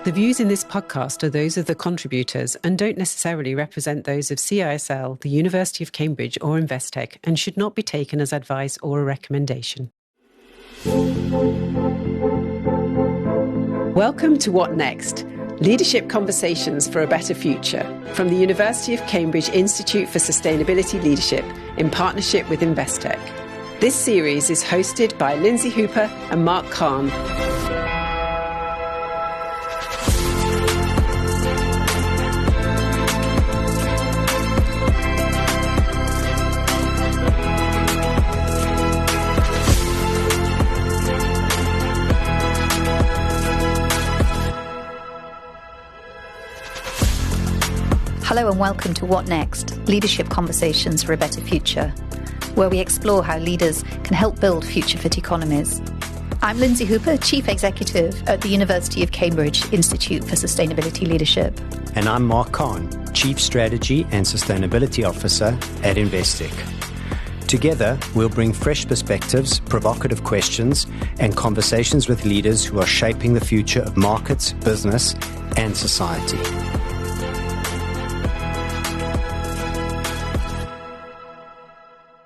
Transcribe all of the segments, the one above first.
The views in this podcast are those of the contributors and don't necessarily represent those of CISL, the University of Cambridge or Investec, and should not be taken as advice or a recommendation. Welcome to What Next? Leadership Conversations for a Better Future from the University of Cambridge Institute for Sustainability Leadership in partnership with Investec. This series is hosted by Lindsay Hooper and Marc Kahn. Hello and welcome to What Next? Leadership Conversations for a Better Future, where we explore how leaders can help build future-fit economies. I'm Lindsay Hooper, Chief Executive at the University of Cambridge Institute for Sustainability Leadership. And I'm Marc Kahn, Chief Strategy and Sustainability Officer at Investec. Together, we'll bring fresh perspectives, provocative questions, and conversations with leaders who are shaping the future of markets, business, and society.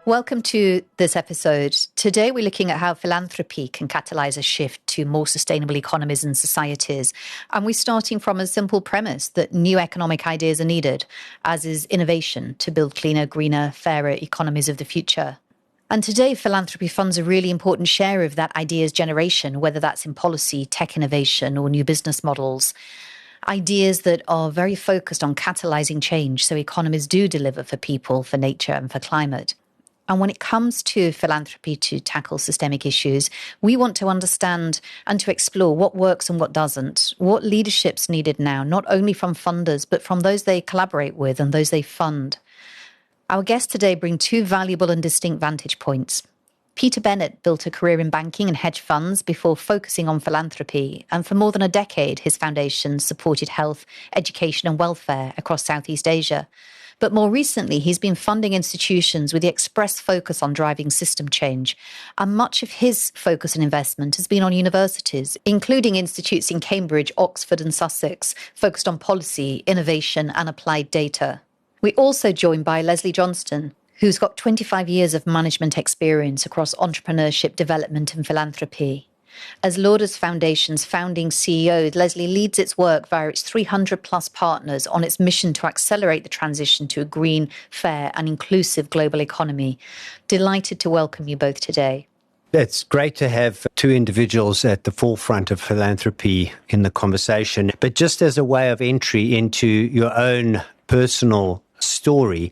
Welcome to this episode. Today we're looking at how philanthropy can catalyse a shift to more sustainable economies and societies. And we're starting from a simple premise that new economic ideas are needed, as is innovation, to build cleaner, greener, fairer economies of the future. And today, philanthropy funds a really important share of that ideas generation, whether that's in policy, tech innovation, or new business models. Ideas that are very focused on catalysing change so economies do deliver for people, for nature, and for climate. And when it comes to philanthropy to tackle systemic issues, we want to understand and to explore what works and what doesn't, what leadership's needed now, not only from funders, but from those they collaborate with and those they fund. Our guests today bring two valuable and distinct vantage points. Peter Bennett built a career in banking and hedge funds before focusing on philanthropy, and for more than a decade, his foundation supported health, education and welfare across Southeast Asia. But more recently, he's been funding institutions with the express focus on driving system change. And much of his focus and investment has been on universities, including institutes in Cambridge, Oxford and Sussex, focused on policy, innovation and applied data. We're also joined by Leslie Johnston, who's got 25 years of management experience across entrepreneurship, development and philanthropy. As Laudes Foundation's founding CEO, Leslie leads its work via its 300-plus partners on its mission to accelerate the transition to a green, fair and inclusive global economy. Delighted to welcome you both today. It's great to have two individuals at the forefront of philanthropy in the conversation. But just as a way of entry into your own personal story,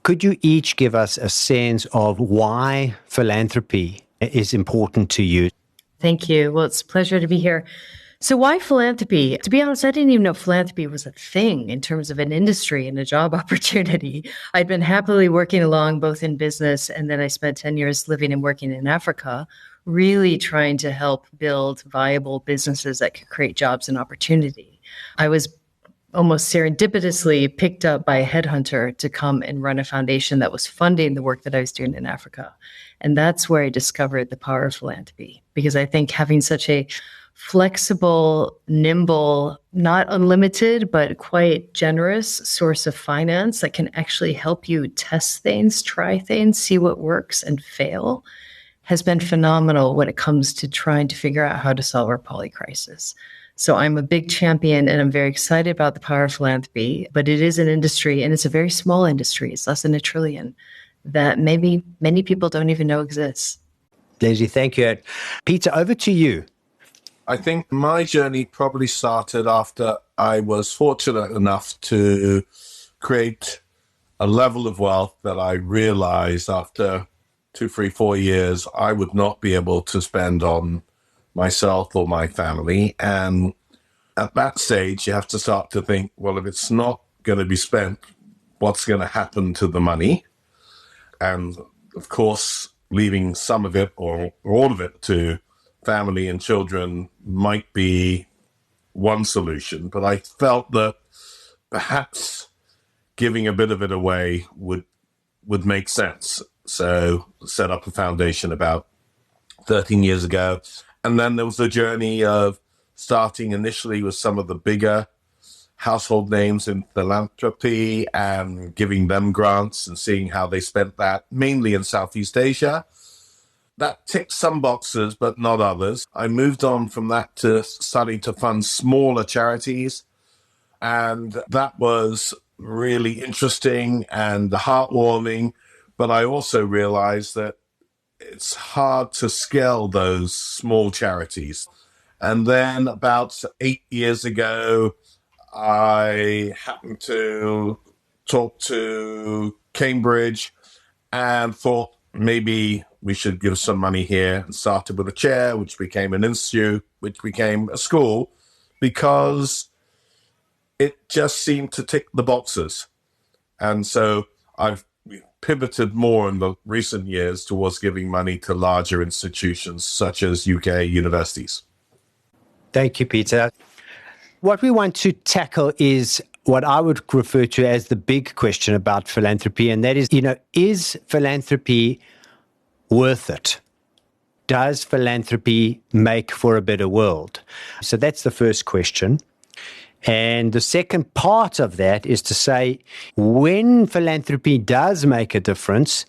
could you each give us a sense of why philanthropy is important to you? Thank you. Well, it's a pleasure to be here. So why philanthropy? To be honest, I didn't even know philanthropy was a thing in terms of an industry and a job opportunity. I'd been happily working along both in business, and then I spent 10 years living and working in Africa, really trying to help build viable businesses that could create jobs and opportunity. I was almost serendipitously picked up by a headhunter to come and run a foundation that was funding the work that I was doing in Africa. And that's where I discovered the power of philanthropy, because I think having such a flexible, nimble, not unlimited, but quite generous source of finance that can actually help you test things, try things, see what works and fail has been phenomenal when it comes to trying to figure out how to solve our poly crisis. So I'm a big champion and I'm very excited about the power of philanthropy, but it is an industry and it's a very small industry. It's less than $1 trillion that maybe many people don't even know exists. Lindsay, thank you. Peter, over to you. I think my journey probably started after I was fortunate enough to create a level of wealth that I realized after 2, 3, 4 years I would not be able to spend on myself or my family. And at that stage, you have to start to think, well, if it's not going to be spent, what's going to happen to the money? And of course, leaving some of it or all of it to family and children might be one solution. But I felt that perhaps giving a bit of it away would make sense. So set up a foundation about 13 years ago. And then there was a journey of starting initially with some of the bigger household names in philanthropy and giving them grants and seeing how they spent that, mainly in Southeast Asia. That ticked some boxes, but not others. I moved on from that to starting to fund smaller charities. And that was really interesting and heartwarming. But I also realized that it's hard to scale those small charities. And then about 8 years ago, I happened to talk to Cambridge and thought maybe we should give some money here, and started with a chair, which became an institute, which became a school, because it just seemed to tick the boxes. And so I've pivoted more in the recent years towards giving money to larger institutions such as UK universities. Thank you, Peter. What we want to tackle is what I would refer to as the big question about philanthropy, and that is philanthropy worth it? Does philanthropy make for a better world? So that's the first question. And the second part of that is to say, when philanthropy does make a difference,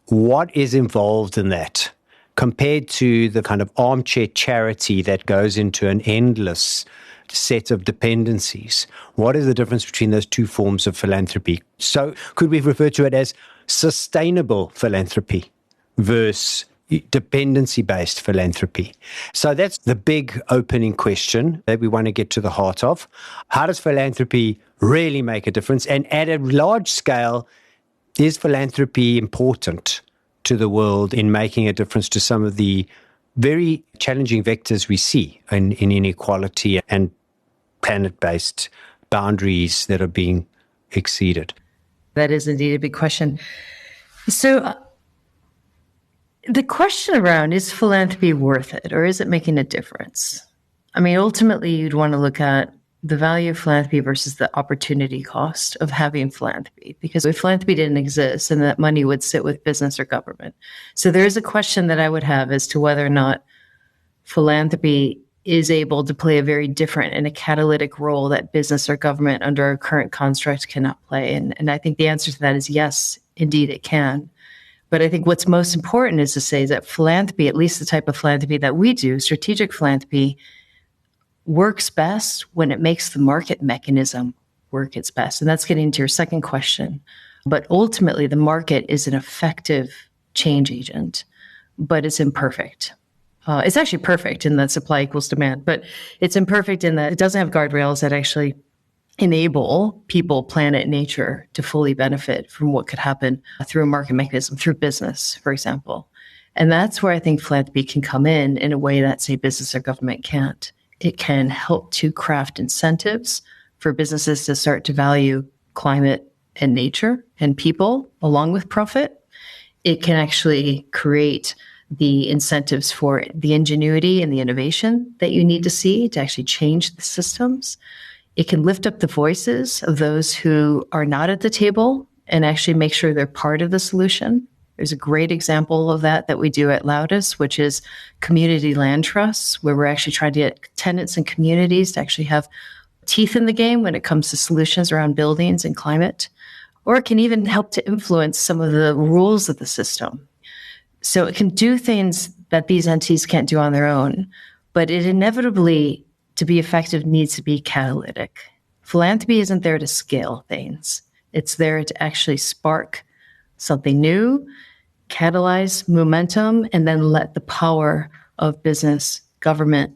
what is involved in that compared to the kind of armchair charity that goes into an endless set of dependencies? What is the difference between those two forms of philanthropy? So could we refer to it as sustainable philanthropy versus dependency-based philanthropy? So that's the big opening question that we want to get to the heart of. How does philanthropy really make a difference? And at a large scale, is philanthropy important to the world in making a difference to some of the very challenging vectors we see in inequality and planet-based boundaries that are being exceeded? That is indeed a big question. So the question around, is philanthropy worth it, or is it making a difference? I mean, ultimately, you'd want to look at the value of philanthropy versus the opportunity cost of having philanthropy, because if philanthropy didn't exist, then that money would sit with business or government. So there is a question that I would have as to whether or not philanthropy is able to play a very different and a catalytic role that business or government under our current construct cannot play. And I think the answer to that is yes, indeed it can. But I think what's most important is to say that philanthropy, at least the type of philanthropy that we do, strategic philanthropy, works best when it makes the market mechanism work its best. And that's getting to your second question. But ultimately, the market is an effective change agent, but it's imperfect. It's actually perfect in that supply equals demand, but it's imperfect in that it doesn't have guardrails that actually enable people, planet, nature to fully benefit from what could happen through a market mechanism, through business, for example. And that's where I think philanthropy can come in a way that, say, business or government can't. It can help to craft incentives for businesses to start to value climate and nature and people along with profit. It can actually create the incentives for the ingenuity and the innovation that you need to see to actually change the systems. It can lift up the voices of those who are not at the table and actually make sure they're part of the solution. There's a great example of that we do at Laudes, which is community land trusts, where we're actually trying to get tenants and communities to actually have teeth in the game when it comes to solutions around buildings and climate. Or it can even help to influence some of the rules of the system. So it can do things that these entities can't do on their own, but it inevitably, to be effective, needs to be catalytic. Philanthropy isn't there to scale things. It's there to actually spark something new, catalyze momentum, and then let the power of business, government,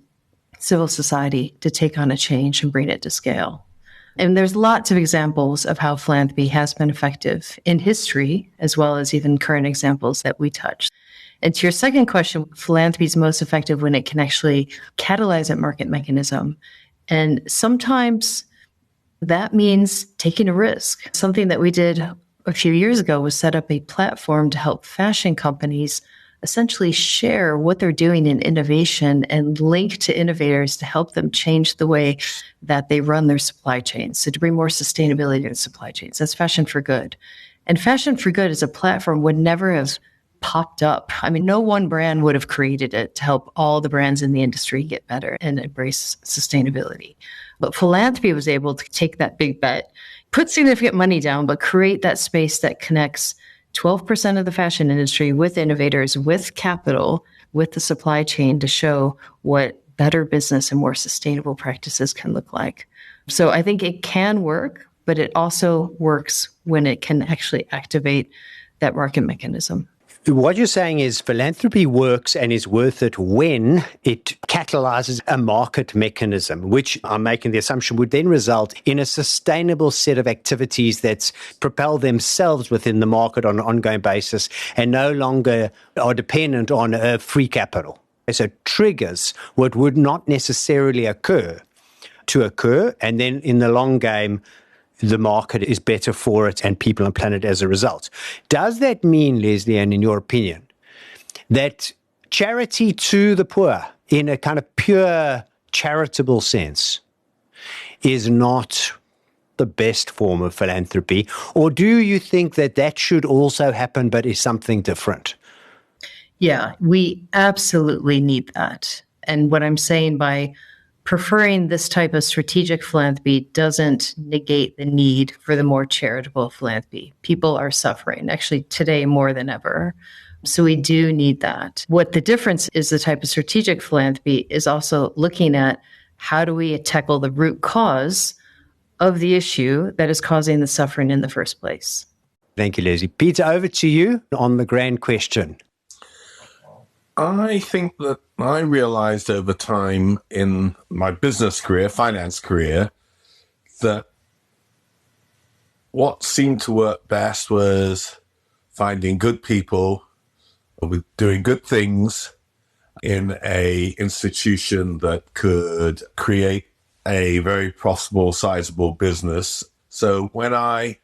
civil society to take on a change and bring it to scale. And there's lots of examples of how philanthropy has been effective in history, as well as even current examples that we touch. And to your second question, philanthropy is most effective when it can actually catalyze that market mechanism. And sometimes that means taking a risk. Something that we did a few years ago was set up a platform to help fashion companies essentially share what they're doing in innovation and link to innovators to help them change the way that they run their supply chains. So to bring more sustainability to supply chains. That's Fashion for Good. And Fashion for Good as a platform would never have popped up. I mean, no one brand would have created it to help all the brands in the industry get better and embrace sustainability. But Philanthropy was able to take that big bet, put significant money down, but create that space that connects 12% of the fashion industry with innovators, with capital, with the supply chain to show what better business and more sustainable practices can look like. So I think it can work, but it also works when it can actually activate that market mechanism. What you're saying is philanthropy works and is worth it when it catalyzes a market mechanism, which I'm making the assumption would then result in a sustainable set of activities that propel themselves within the market on an ongoing basis and no longer are dependent on free capital. So it triggers what would not necessarily occur, and then in the long game, the market is better for it and people on the planet as a result. Does that mean, Leslie, and in your opinion, that charity to the poor in a kind of pure charitable sense is not the best form of philanthropy? Or do you think that that should also happen but is something different? Yeah, we absolutely need that. And what I'm saying by preferring this type of strategic philanthropy doesn't negate the need for the more charitable philanthropy. People are suffering, actually today more than ever. So we do need that. What the difference is, the type of strategic philanthropy is also looking at how do we tackle the root cause of the issue that is causing the suffering in the first place. Thank you, Leslie. Peter, over to you on the grand question. I think that I realized over time in my business career, finance career, that what seemed to work best was finding good people with doing good things in a institution that could create a very profitable, sizable business. So when I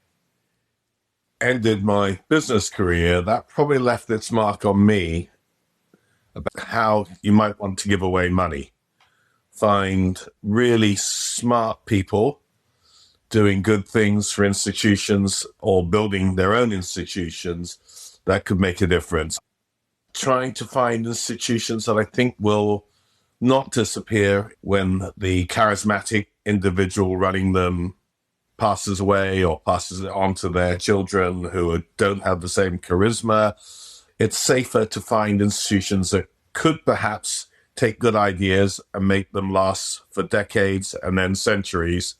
ended my business career, that probably left its mark on me about how you might want to give away money. Find really smart people doing good things for institutions or building their own institutions that could make a difference. Trying to find institutions that I think will not disappear when the charismatic individual running them passes away or passes it on to their children who don't have the same charisma. It's safer to find institutions that could perhaps take good ideas and make them last for decades and then centuries.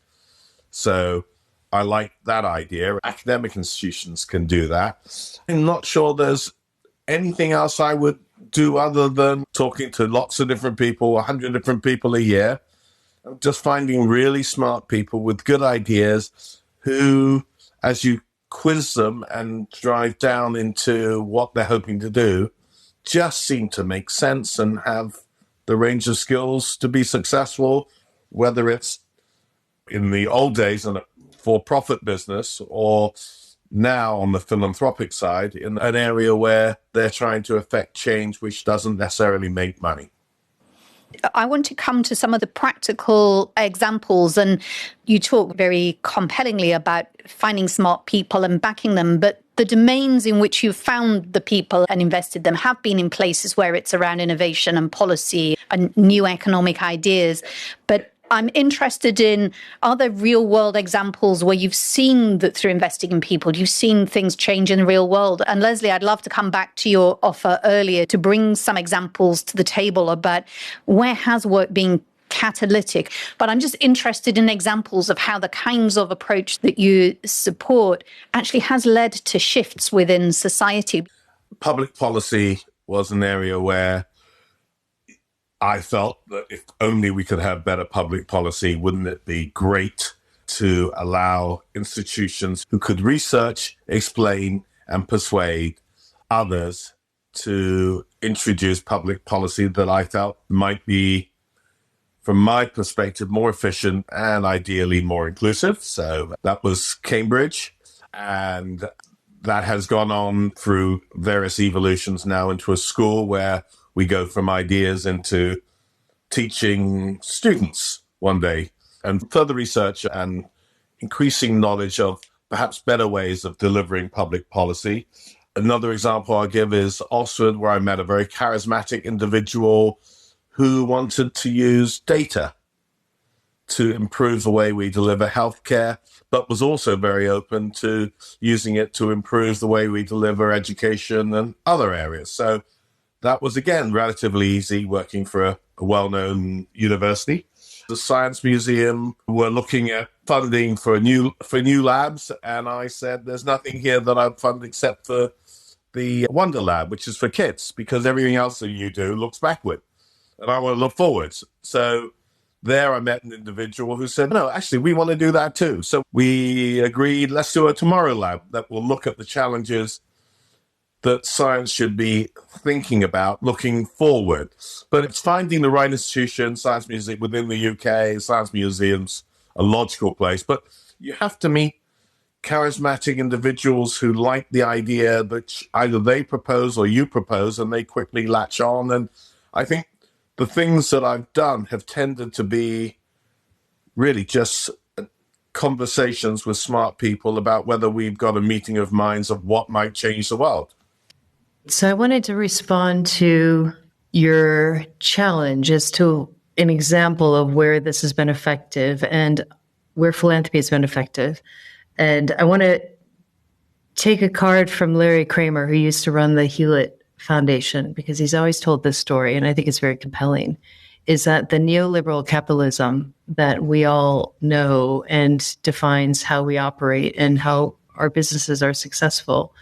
So I like that idea. Academic institutions can do that. I'm not sure there's anything else I would do other than talking to lots of different people, 100 different people a year, just finding really smart people with good ideas who, as you quiz them and drive down into what they're hoping to do, just seem to make sense and have the range of skills to be successful, whether it's in the old days in a for-profit business or now on the philanthropic side in an area where they're trying to affect change which doesn't necessarily make money. I want to come to some of the practical examples, and you talk very compellingly about finding smart people and backing them, but the domains in which you've found the people and invested them have been in places where it's around innovation and policy and new economic ideas. But I'm interested in, are there real world examples where you've seen that through investing in people, you've seen things change in the real world? And Leslie, I'd love to come back to your offer earlier to bring some examples to the table about where has work been catalytic. But I'm just interested in examples of how the kinds of approach that you support actually has led to shifts within society. Public policy was an area where I felt that if only we could have better public policy, wouldn't it be great to allow institutions who could research, explain, and persuade others to introduce public policy that I felt might be, from my perspective, more efficient and ideally more inclusive. So that was Cambridge. And that has gone on through various evolutions now into a school where we go from ideas into teaching students one day, and further research and increasing knowledge of perhaps better ways of delivering public policy. Another example I'll give is Oxford, where I met a very charismatic individual who wanted to use data to improve the way we deliver healthcare, but was also very open to using it to improve the way we deliver education and other areas. So that was, again, relatively easy working for a well-known university. The Science Museum were looking at funding for new labs, and I said, there's nothing here that I'd fund except for the Wonder Lab, which is for kids, because everything else that you do looks backward, and I want to look forwards. So there I met an individual who said, no, actually, we want to do that too. So we agreed, let's do a Tomorrow Lab that will look at the challenges that science should be thinking about looking forward. But it's finding the right institution. Science Museum within the UK, Science Museum's a logical place. But you have to meet charismatic individuals who like the idea that either they propose or you propose, and they quickly latch on. And I think the things that I've done have tended to be really just conversations with smart people about whether we've got a meeting of minds of what might change the world. So I wanted to respond to your challenge as to an example of where this has been effective and where philanthropy has been effective. And I want to take a card from Larry Kramer, who used to run the Laudes Foundation, because he's always told this story, and I think it's very compelling, is that the neoliberal capitalism that we all know and defines how we operate and how our businesses are successful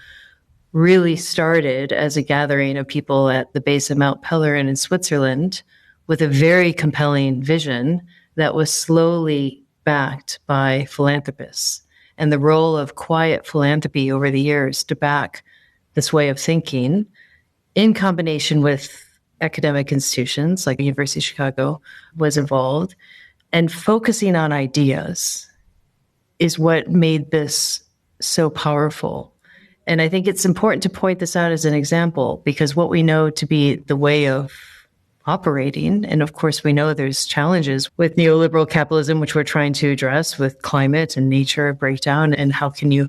really started as a gathering of people at the base of Mount Pelerin in Switzerland with a very compelling vision that was slowly backed by philanthropists. And the role of quiet philanthropy over the years to back this way of thinking, in combination with academic institutions like the University of Chicago, was involved. And focusing on ideas is what made this so powerful. And I think it's important to point this out as an example, because what we know to be the way of operating, and of course we know there's challenges with neoliberal capitalism, which we're trying to address with climate and nature breakdown, and how can you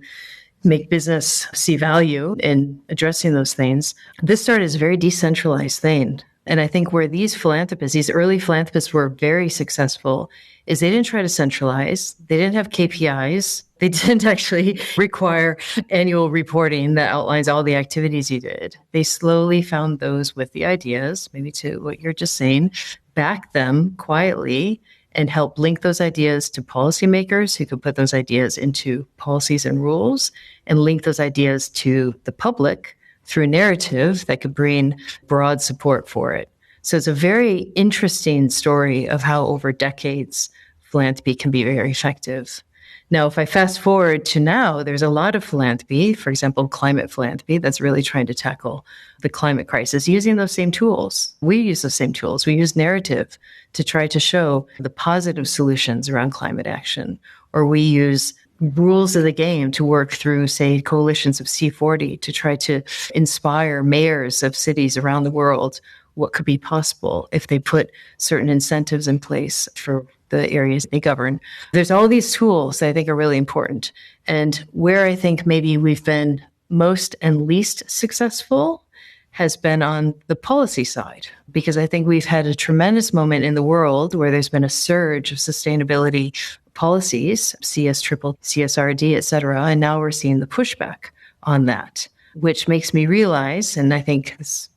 make business see value in addressing those things. This started as a very decentralized thing. And I think where these philanthropists, these early philanthropists were very successful is they didn't try to centralize. They didn't have KPIs. They didn't actually require annual reporting that outlines all the activities you did. They slowly found those with the ideas, maybe to what you're just saying, back them quietly and help link those ideas to policymakers who could put those ideas into policies and rules, and link those ideas to the public through narrative that could bring broad support for it. So it's a very interesting story of how over decades philanthropy can be very effective. Now, if I fast forward to now, there's a lot of philanthropy, for example, climate philanthropy, that's really trying to tackle the climate crisis using those same tools. We use those same tools. We use narrative to try to show the positive solutions around climate action, or we use rules of the game to work through, say, coalitions of C40 to try to inspire mayors of cities around the world what could be possible if they put certain incentives in place for the areas they govern. There's all these tools that I think are really important. And where I think maybe we've been most and least successful has been on the policy side, because I think we've had a tremendous moment in the world where there's been a surge of sustainability policies, CS triple, CSRD, et cetera. And now we're seeing the pushback on that, which makes me realize, and I think this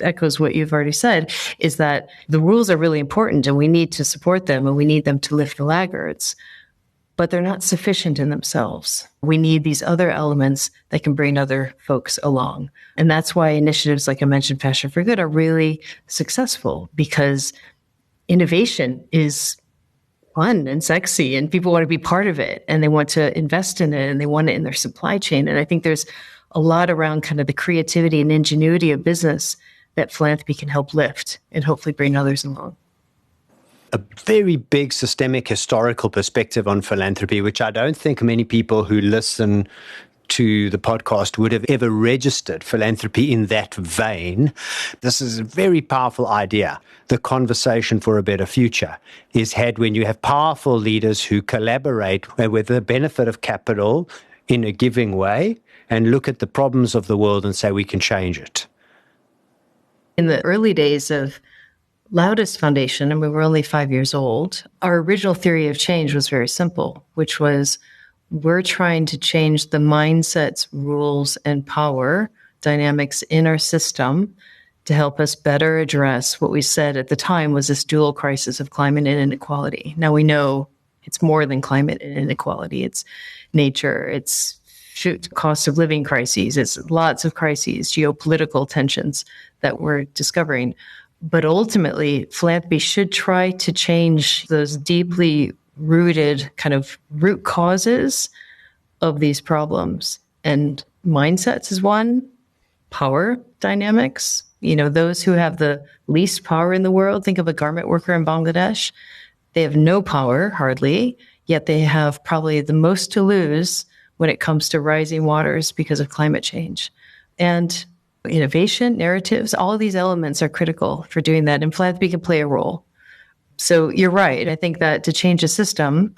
echoes what you've already said, is that the rules are really important and we need to support them and we need them to lift the laggards, but they're not sufficient in themselves. We need these other elements that can bring other folks along. And that's why initiatives like I mentioned, Fashion for Good, are really successful, because innovation is fun and sexy and people want to be part of it and they want to invest in it and they want it in their supply chain. And I think there's a lot around kind of the creativity and ingenuity of business that philanthropy can help lift and hopefully bring others along. A very big systemic historical perspective on philanthropy, which I don't think many people who listen to the podcast would have ever registered philanthropy in that vein. This is a very powerful idea. The conversation for a better future is had when you have powerful leaders who collaborate with the benefit of capital in a giving way, and look at the problems of the world and say we can change it. In the early days of Laudes Foundation, and we were only 5 years old, our original theory of change was very simple, which was we're trying to change the mindsets, rules, and power dynamics in our system to help us better address what we said at the time was this dual crisis of climate and inequality. Now we know it's more than climate and inequality. It's nature, it's cost of living crises, it's lots of crises, geopolitical tensions that we're discovering. But ultimately, philanthropy should try to change those deeply rooted kind of root causes of these problems. And mindsets is one, power dynamics. Those who have the least power in the world, think of a garment worker in Bangladesh. They have no power, hardly, yet they have probably the most to lose when it comes to rising waters because of climate change. And innovation, narratives, all of these elements are critical for doing that, and philanthropy can play a role. So you're right. I think that to change a system,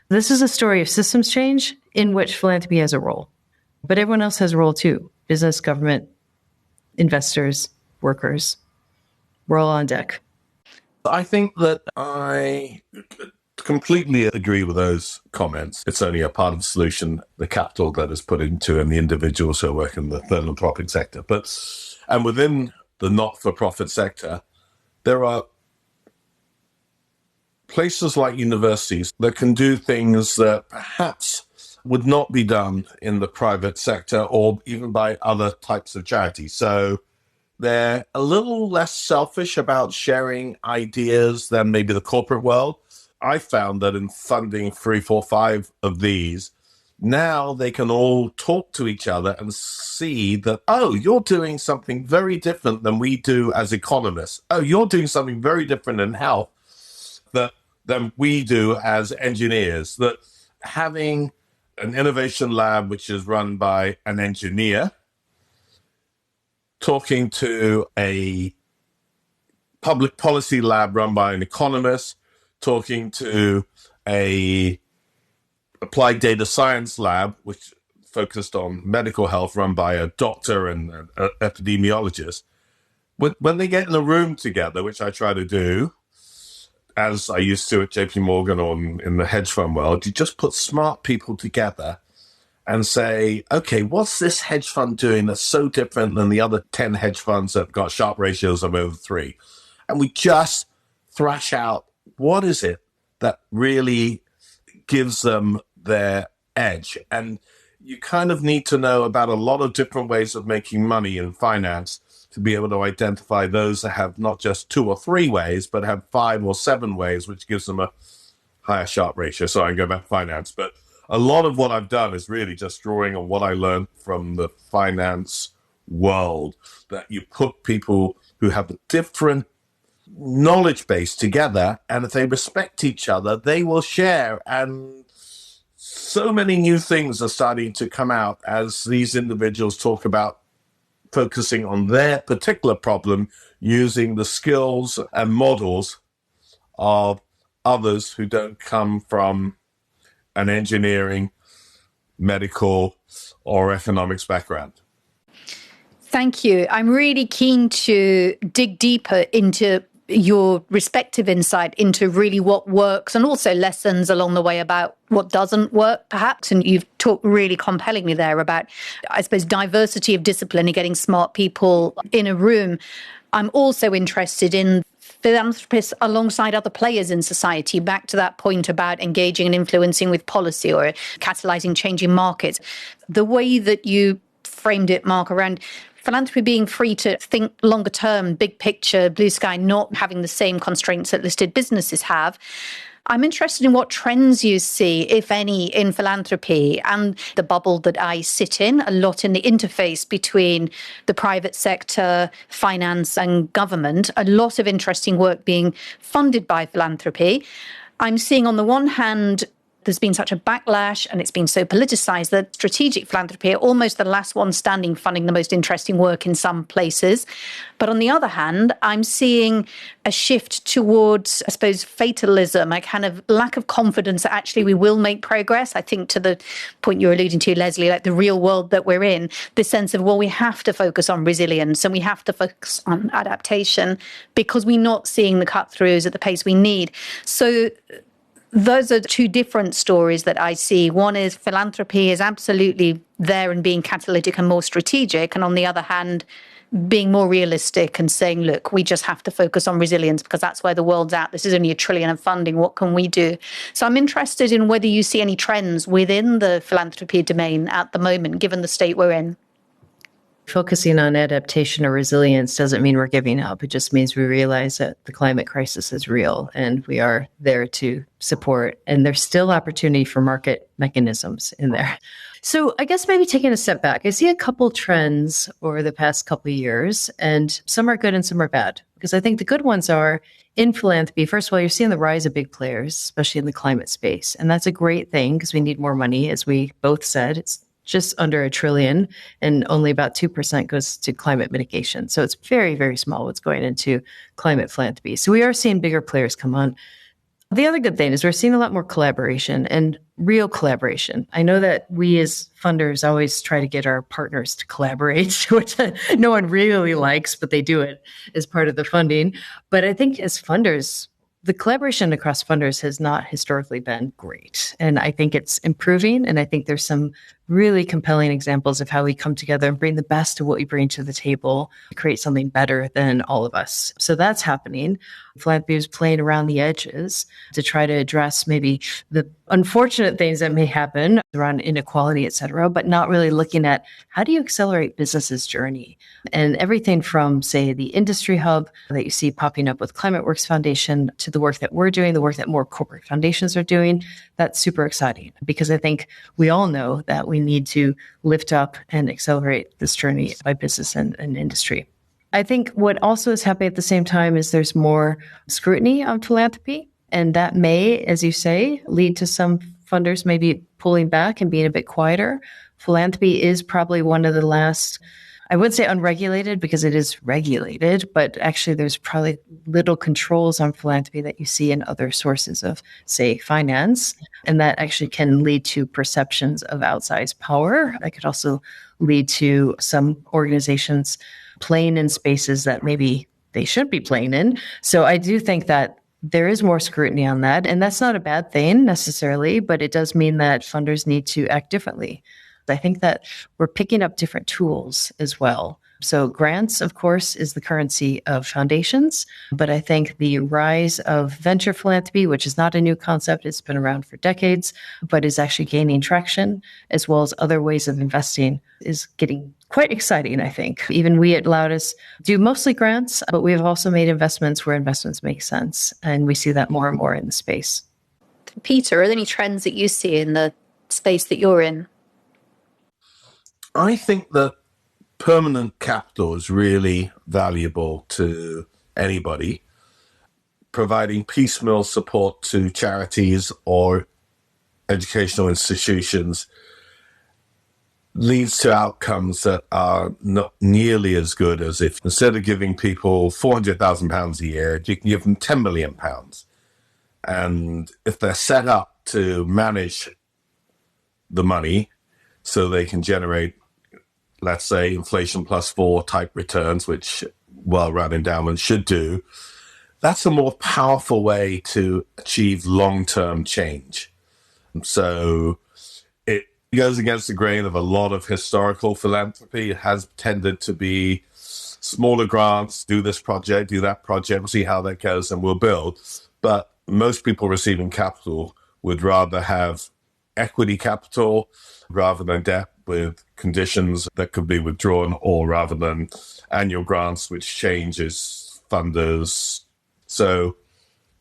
this is a story of systems change in which philanthropy has a role. But everyone else has a role too. Business, government, investors, workers. We're all on deck. I think that I completely agree with those comments. It's only a part of the solution, the capital that is put into and the individuals who are working in the philanthropic sector. And within the not-for-profit sector, there are places like universities that can do things that perhaps would not be done in the private sector or even by other types of charities. So they're a little less selfish about sharing ideas than maybe the corporate world. I found that in funding 3, 4, 5 of these, now they can all talk to each other and see that, oh, you're doing something very different than we do as economists. Oh, you're doing something very different in health than we do as engineers. That having an innovation lab which is run by an engineer, talking to a public policy lab run by an economist, talking to a applied data science lab, which focused on medical health run by a doctor and an epidemiologist. When they get in a room together, which I try to do, as I used to at JP Morgan or in the hedge fund world, you just put smart people together and say, okay, what's this hedge fund doing that's so different than the other 10 hedge funds that have got Sharpe ratios of over 3? And we just thrash out, what is it that really gives them their edge? And you kind of need to know about a lot of different ways of making money in finance to be able to identify those that have not just 2 or 3 ways, but have 5 or 7 ways, which gives them a higher Sharpe ratio. So I can go back to finance. But a lot of what I've done is really just drawing on what I learned from the finance world, that you put people who have a different knowledge base together, and if they respect each other, they will share. And so many new things are starting to come out as these individuals talk about focusing on their particular problem using the skills and models of others who don't come from an engineering, medical, or economics background. Thank you. I'm really keen to dig deeper into your respective insight into really what works and also lessons along the way about what doesn't work, perhaps. And you've talked really compellingly there about, I suppose, diversity of discipline and getting smart people in a room. I'm also interested in philanthropists alongside other players in society, back to that point about engaging and influencing with policy or catalysing changing markets. The way that you framed it, Marc, around philanthropy being free to think longer term, big picture, blue sky, not having the same constraints that listed businesses have. I'm interested in what trends you see, if any, in philanthropy and the bubble that I sit in, a lot in the interface between the private sector, finance and government, a lot of interesting work being funded by philanthropy. I'm seeing on the one hand there's been such a backlash and it's been so politicized that strategic philanthropy are almost the last one standing, funding the most interesting work in some places. But on the other hand, I'm seeing a shift towards, I suppose, fatalism, a kind of lack of confidence that actually we will make progress. I think to the point you're alluding to, Leslie, like the real world that we're in, this sense of, well, we have to focus on resilience and we have to focus on adaptation because we're not seeing the cut-throughs at the pace we need. So those are two different stories that I see. One is philanthropy is absolutely there and being catalytic and more strategic. And on the other hand, being more realistic and saying, look, we just have to focus on resilience because that's where the world's at. This is only $1 trillion of funding. What can we do? So I'm interested in whether you see any trends within the philanthropy domain at the moment, given the state we're in. Focusing on adaptation or resilience doesn't mean we're giving up. It just means we realize that the climate crisis is real and we are there to support. And there's still opportunity for market mechanisms in there. So I guess maybe taking a step back, I see a couple trends over the past couple of years, and some are good and some are bad. Because I think the good ones are in philanthropy. First of all, you're seeing the rise of big players, especially in the climate space. And that's a great thing because we need more money. As we both said, it's just under $1 trillion and only about 2% goes to climate mitigation. So it's very, very small what's going into climate philanthropy. So we are seeing bigger players come on. The other good thing is we're seeing a lot more collaboration and real collaboration. I know that we as funders always try to get our partners to collaborate, which no one really likes, but they do it as part of the funding. But I think as funders, the collaboration across funders has not historically been great. And I think it's improving. And I think there's some really compelling examples of how we come together and bring the best of what we bring to the table to create something better than all of us. So that's happening. Philanthropy is playing around the edges to try to address maybe the unfortunate things that may happen around inequality, et cetera, but not really looking at how do you accelerate business's journey? And everything from, say, the industry hub that you see popping up with ClimateWorks Foundation to the work that we're doing, the work that more corporate foundations are doing, that's super exciting because I think we all know that we need to lift up and accelerate this journey by business and industry. I think what also is happening at the same time is there's more scrutiny on philanthropy. And that may, as you say, lead to some funders maybe pulling back and being a bit quieter. Philanthropy is probably one of the last, I wouldn't say unregulated because it is regulated, but actually there's probably little controls on philanthropy that you see in other sources of, say, finance. And that actually can lead to perceptions of outsized power. That could also lead to some organizations playing in spaces that maybe they shouldn't be playing in. So I do think that there is more scrutiny on that. And that's not a bad thing necessarily, but it does mean that funders need to act differently. I think that we're picking up different tools as well. So grants, of course, is the currency of foundations. But I think the rise of venture philanthropy, which is not a new concept, it's been around for decades, but is actually gaining traction, as well as other ways of investing, is getting quite exciting, I think. Even we at Laudes do mostly grants, but we've also made investments where investments make sense. And we see that more and more in the space. Peter, are there any trends that you see in the space that you're in? I think that permanent capital is really valuable to anybody. Providing piecemeal support to charities or educational institutions leads to outcomes that are not nearly as good as if instead of giving people £400,000 a year, you can give them £10 million. And if they're set up to manage the money so they can generate, let's say, inflation plus 4 type returns, which well-run endowments should do, that's a more powerful way to achieve long-term change. So it goes against the grain of a lot of historical philanthropy. It has tended to be smaller grants, do this project, do that project, we'll see how that goes and we'll build. But most people receiving capital would rather have equity capital rather than debt with conditions that could be withdrawn, or rather than annual grants, which changes funders. So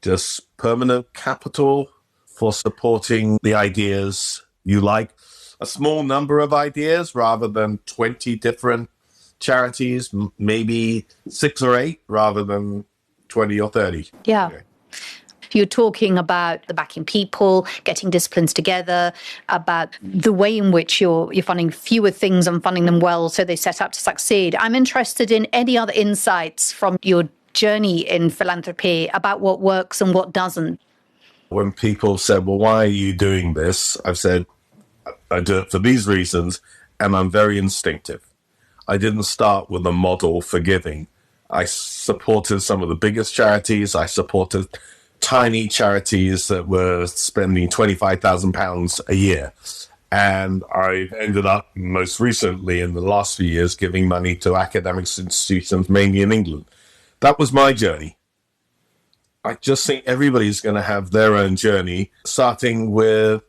just permanent capital for supporting the ideas you like. A small number of ideas rather than 20 different charities, maybe 6 or 8 rather than 20 or 30. Yeah. Okay. You're talking about the backing people, getting disciplines together, about the way in which you're funding fewer things and funding them well so they set up to succeed. I'm interested in any other insights from your journey in philanthropy about what works and what doesn't. When people said, well, why are you doing this? I've said, I do it for these reasons, and I'm very instinctive. I didn't start with a model for giving. I supported some of the biggest charities. I supported tiny charities that were spending £25,000 a year. And I've ended up most recently in the last few years giving money to academic institutions, mainly in England. That was my journey. I just think everybody's going to have their own journey, starting with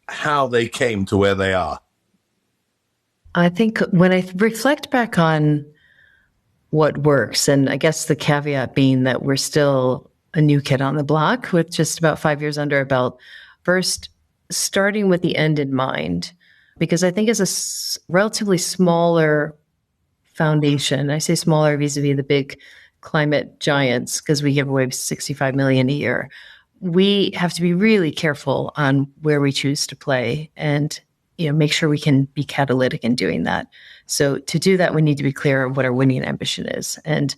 how they came to where they are. I think when I reflect back on what works, and I guess the caveat being that we're still a new kid on the block with just about 5 years under our belt, first, starting with the end in mind, because I think as a relatively smaller foundation, I say smaller vis-a-vis the big climate giants, because we give away 65 million a year, we have to be really careful on where we choose to play and make sure we can be catalytic in doing that. So to do that, we need to be clear of what our winning ambition is. And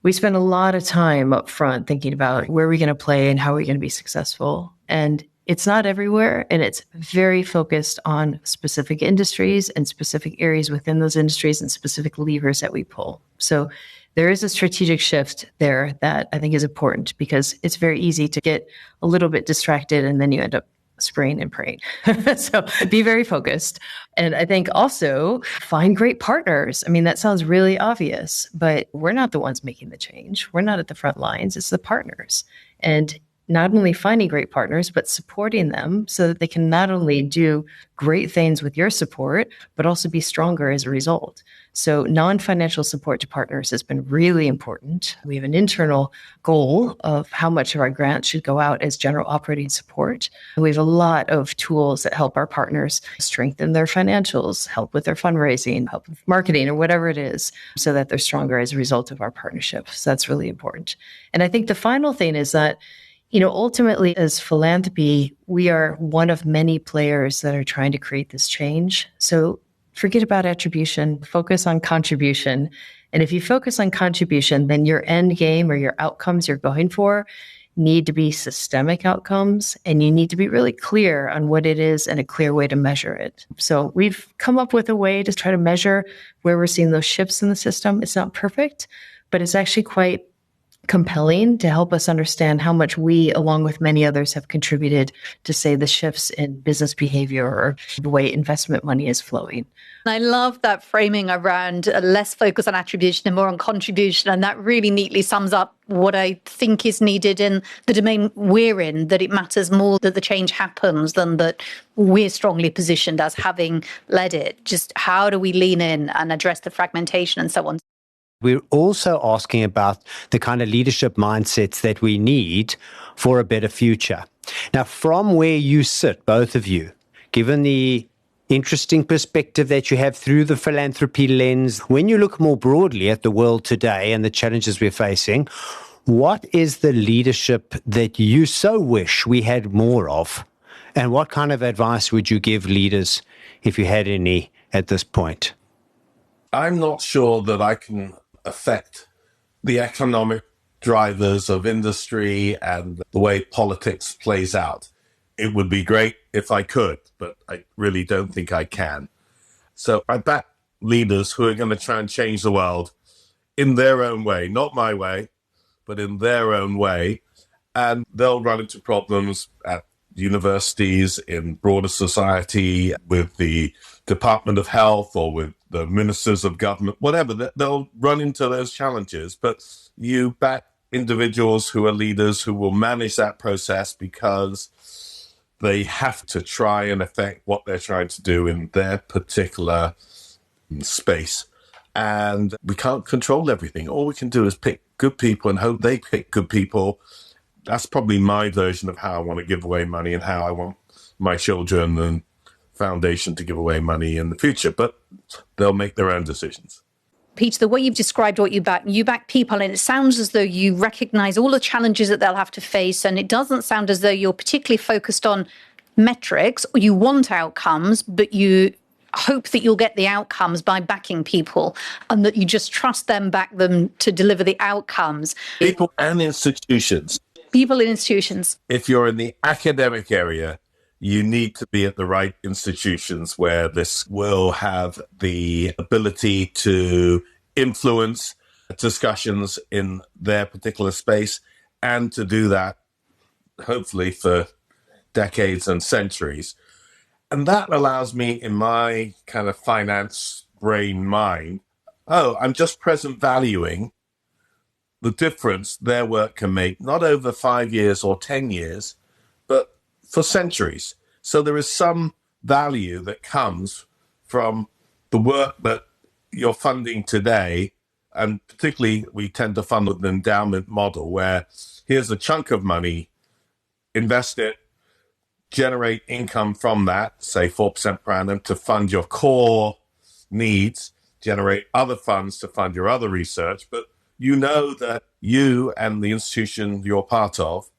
we spend a lot of time up front thinking about where we're going to play and how we're going to be successful. And it's not everywhere, and it's very focused on specific industries and specific areas within those industries and specific levers that we pull. So there is a strategic shift there that I think is important, because it's very easy to get a little bit distracted and then you end up spraying and praying. So be very focused. And I think also find great partners. I mean, that sounds really obvious, but we're not the ones making the change. We're not at the front lines. It's the partners. And not only finding great partners, but supporting them so that they can not only do great things with your support, but also be stronger as a result. So non-financial support to partners has been really important. We have an internal goal of how much of our grants should go out as general operating support. We have a lot of tools that help our partners strengthen their financials, help with their fundraising, help with marketing, or whatever it is, so that they're stronger as a result of our partnership. So that's really important. And I think the final thing is that ultimately, as philanthropy, we are one of many players that are trying to create this change. So forget about attribution, focus on contribution. And if you focus on contribution, then your end game or your outcomes you're going for need to be systemic outcomes, and you need to be really clear on what it is and a clear way to measure it. So we've come up with a way to try to measure where we're seeing those shifts in the system. It's not perfect, but it's actually quite compelling to help us understand how much we, along with many others, have contributed to, say, the shifts in business behavior or the way investment money is flowing. I love that framing around less focus on attribution and more on contribution. And that really neatly sums up what I think is needed in the domain we're in, that it matters more that the change happens than that we're strongly positioned as having led it. Just how do we lean in and address the fragmentation and so on? We're also asking about the kind of leadership mindsets that we need for a better future. Now, from where you sit, both of you, given the interesting perspective that you have through the philanthropy lens, when you look more broadly at the world today and the challenges we're facing, what is the leadership that you so wish we had more of? And what kind of advice would you give leaders, if you had any, at this point? I'm not sure that I can affect the economic drivers of industry and the way politics plays out. It would be great if I could, but I really don't think I can. So I back leaders who are going to try and change the world in their own way, not my way, but in their own way. And they'll run into problems at universities, in broader society, with the Department of Health or with the ministers of government, whatever. They'll run into those challenges. But you back individuals who are leaders who will manage that process because they have to try and affect what they're trying to do in their particular space. And we can't control everything. All we can do is pick good people and hope they pick good people. That's probably my version of how I want to give away money and how I want my children and foundation to give away money in the future. But they'll make their own decisions. Peter, the way you've described what you back people, and it sounds as though you recognize all the challenges that they'll have to face. And it doesn't sound as though you're particularly focused on metrics, or you want outcomes, but you hope that you'll get the outcomes by backing people, and that you just trust them, back them to deliver the outcomes. People and institutions. People and institutions. If you're in the academic area, you need to be at the right institutions where this will have the ability to influence discussions in their particular space, and to do that, hopefully, for decades and centuries. And that allows me, in my kind of finance brain mind, I'm just present valuing the difference their work can make, not over 5 years or 10 years, but for centuries. So there is some value that comes from the work that you're funding today. And particularly, we tend to fund with an endowment model where here's a chunk of money, invest it, generate income from that, say 4% per annum, to fund your core needs, generate other funds to fund your other research. But you know that you and the institution you're part of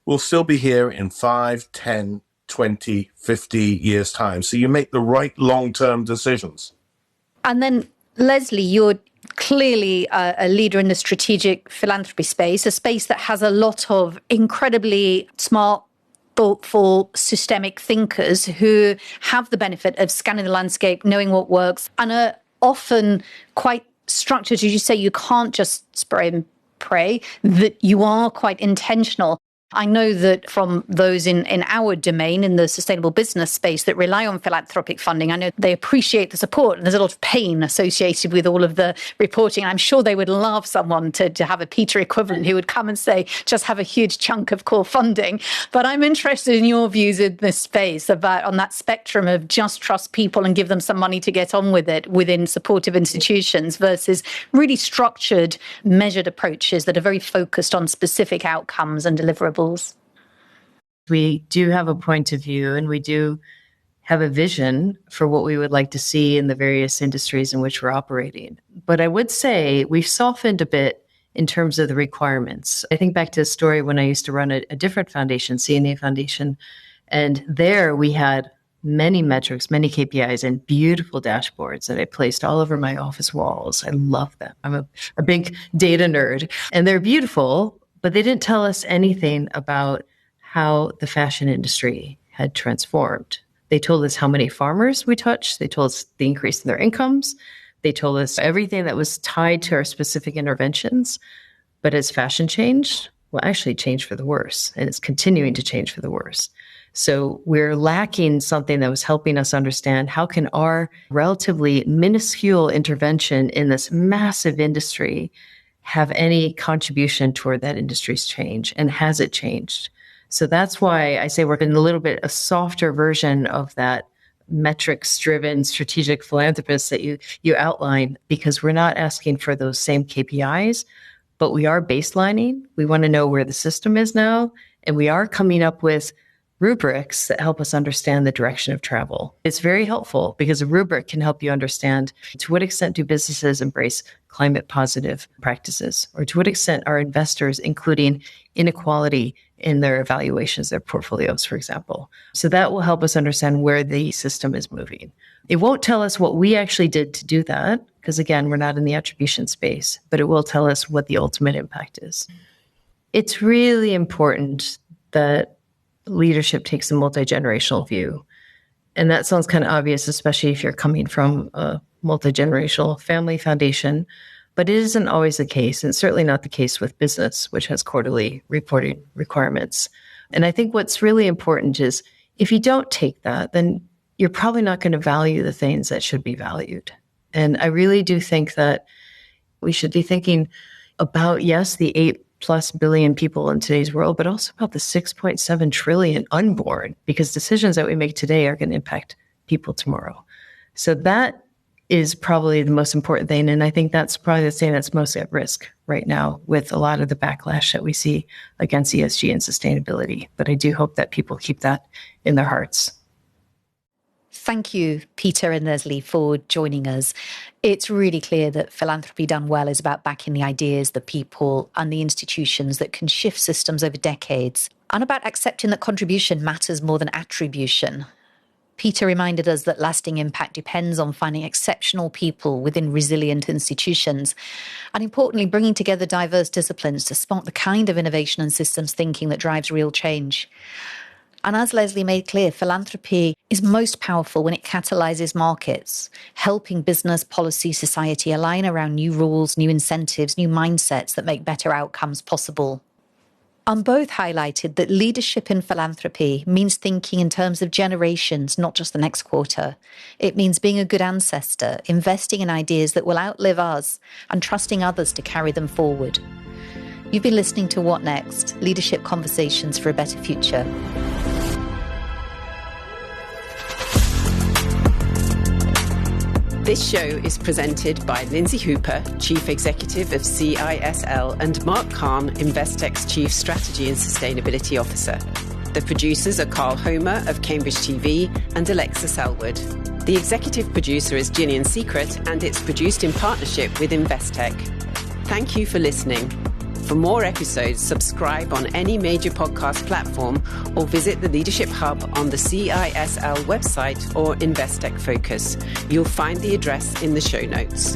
will still be here in 5, 10, 20, 50 years' time. So you make the right long-term decisions. And then, Leslie, you're clearly a leader in the strategic philanthropy space, a space that has a lot of incredibly smart, thoughtful, systemic thinkers who have the benefit of scanning the landscape, knowing what works, and are often quite structured. As you say, you can't just spray and pray, that you are quite intentional. I know that from those in our domain, in the sustainable business space that rely on philanthropic funding, I know they appreciate the support, and there's a lot of pain associated with all of the reporting. I'm sure they would love someone to have a Peter equivalent who would come and say, just have a huge chunk of core funding. But I'm interested in your views in this space about on that spectrum of just trust people and give them some money to get on with it within supportive institutions versus really structured, measured approaches that are very focused on specific outcomes and deliverables. We do have a point of view, and we do have a vision for what we would like to see in the various industries in which we're operating. But I would say we've softened a bit in terms of the requirements. I think back to a story when I used to run a different foundation, CNA Foundation, and there we had many metrics, many KPIs, and beautiful dashboards that I placed all over my office walls. I love them. I'm a big data nerd, and they're beautiful, but they didn't tell us anything about how the fashion industry had transformed. They told us how many farmers we touched. They told us the increase in their incomes. They told us everything that was tied to our specific interventions. But as fashion changed, well, actually changed for the worse, and it's continuing to change for the worse. So we're lacking something that was helping us understand how can our relatively minuscule intervention in this massive industry have any contribution toward that industry's change, and has it changed? So that's why I say we're in a little bit a softer version of that metrics-driven strategic philanthropist that you outline, because we're not asking for those same KPIs, but we are baselining. We want to know where the system is now, and we are coming up with rubrics that help us understand the direction of travel. It's very helpful because a rubric can help you understand to what extent do businesses embrace climate positive practices, or to what extent are investors including inequality in their evaluations, their portfolios, for example. So that will help us understand where the system is moving. It won't tell us what we actually did to do that, because again, we're not in the attribution space, but it will tell us what the ultimate impact is. It's really important that leadership takes a multi-generational view. And that sounds kind of obvious, especially if you're coming from a multi-generational family foundation, but it isn't always the case. And it's certainly not the case with business, which has quarterly reporting requirements. And I think what's really important is if you don't take that, then you're probably not going to value the things that should be valued. And I really do think that we should be thinking about, yes, the 8+ billion people in today's world, but also about the 6.7 trillion unborn, because decisions that we make today are going to impact people tomorrow. So that is probably the most important thing. And I think that's probably the thing that's most at risk right now with a lot of the backlash that we see against ESG and sustainability. But I do hope that people keep that in their hearts. Thank you, Peter and Leslie, for joining us. It's really clear that philanthropy done well is about backing the ideas, the people, and the institutions that can shift systems over decades, and about accepting that contribution matters more than attribution. Peter reminded us that lasting impact depends on finding exceptional people within resilient institutions, and importantly, bringing together diverse disciplines to spark the kind of innovation and systems thinking that drives real change. And as Leslie made clear, philanthropy is most powerful when it catalyses markets, helping business, policy, society align around new rules, new incentives, new mindsets that make better outcomes possible. And both highlighted that leadership in philanthropy means thinking in terms of generations, not just the next quarter. It means being a good ancestor, investing in ideas that will outlive us, and trusting others to carry them forward. You've been listening to What Next? Leadership Conversations for a Better Future. This show is presented by Lindsay Hooper, Chief Executive of CISL, and Marc Kahn, Investec's Chief Strategy and Sustainability Officer. The producers are Carl Homer of Cambridge TV and Alexa Selwood. The executive producer is Gillian Secret, and it's produced in partnership with Investec. Thank you for listening. For more episodes, subscribe on any major podcast platform or visit the Leadership Hub on the CISL website or Investec Focus. You'll find the address in the show notes.